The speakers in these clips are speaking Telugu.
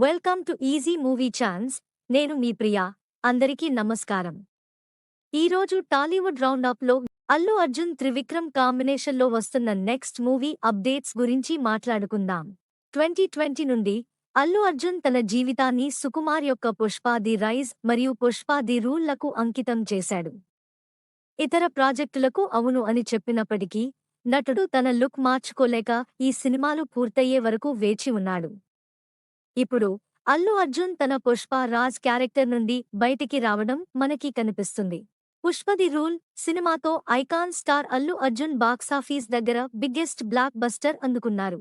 Welcome to easy movie chance. నేను మీ ప్రియా. అందరికీ నమస్కారం. ఈరోజు టాలీవుడ్ రౌండప్లో అల్లు అర్జున్ త్రివిక్రమ్ కాంబినేషన్లో వస్తున్న నెక్స్ట్ మూవీ అప్డేట్స్ గురించి మాట్లాడుకుందాం. 2020 నుండి అల్లు అర్జున్ తన జీవితాన్ని సుకుమార్ యొక్క పుష్ప ది రైజ్ మరియు పుష్ప ది రూల్లకు అంకితం చేశాడు. ఇతర ప్రాజెక్టులకు అవును అని చెప్పినప్పటికీ నటుడు తన లుక్ మార్చుకోలేక ఈ సినిమాలు పూర్తయ్యే వరకు వేచి ఉన్నాడు. ఇప్పుడు అల్లు అర్జున్ తన పుష్ప రాజ్ క్యారెక్టర్ నుండి బయటికి రావడం మనకి కనిపిస్తుంది. పుష్ప ది రూల్ సినిమాతో icon star Allu Arjun box office దగ్గర బిగ్గెస్ట్ బ్లాక్ బస్టర్ అందుకున్నారు.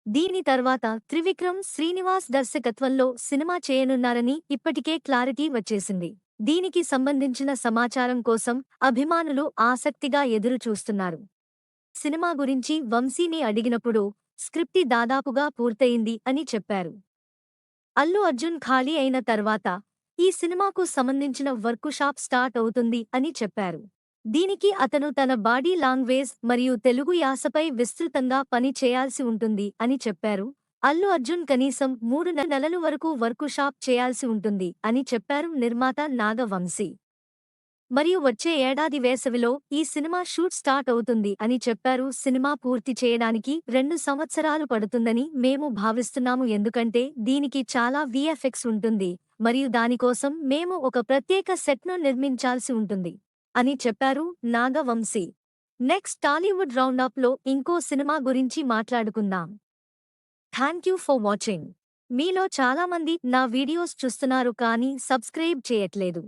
దీని తర్వాత త్రివిక్రమ్ శ్రీనివాస్ దర్శకత్వంలో సినిమా చేయనున్నారని ఇప్పటికే క్లారిటీ వచ్చేసింది. దీనికి సంబంధించిన సమాచారం కోసం అభిమానులు ఆసక్తిగా ఎదురు చూస్తున్నారు. సినిమా గురించి వంశీని అడిగినప్పుడు స్క్రిప్టి దాదాపుగా పూర్తయింది అని చెప్పారు. అల్లు అర్జున్ ఖాళీ అయిన తర్వాత ఈ సినిమాకు సంబంధించిన వర్కుషాప్ స్టార్ట్ అవుతుంది అని చెప్పారు. దీనికి అతను తన బాడీ లాంగ్వేజ్ మరియు తెలుగు యాసపై విస్తృతంగా పని చేయాల్సి ఉంటుంది అని చెప్పారు. అల్లు అర్జున్ కనీసం 3 నెలల వరకు వర్కుషాప్ చేయాల్సి ఉంటుంది అని చెప్పారు నిర్మాత నాగ వంశీ. మరియు వచ్చే ఏడాది వేసవిలో ఈ సినిమా షూట్ స్టార్ట్ అవుతుంది అని చెప్పారు. సినిమా పూర్తి చేయడానికి 2 సంవత్సరాలు పడుతుందని మేము భావిస్తున్నాము, ఎందుకంటే దీనికి చాలా విఎఫ్ఎక్స్ ఉంటుంది మరియు దానికోసం మేము ఒక ప్రత్యేక సెట్ను నిర్మించాల్సి ఉంటుంది అని చెప్పారు నాగ వంశీ. నెక్స్ట్ టాలీవుడ్ రౌండప్లో ఇంకో సినిమా గురించి మాట్లాడుకుందాం. Thank you for watching. మీలో చాలామంది నా వీడియోస్ చూస్తున్నారు కానీ సబ్స్క్రైబ్ చేయట్లేదు.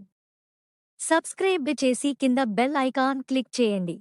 సబ్స్క్రైబ్ చేసి కింద బెల్ ఐకాన్ క్లిక్ చేయండి.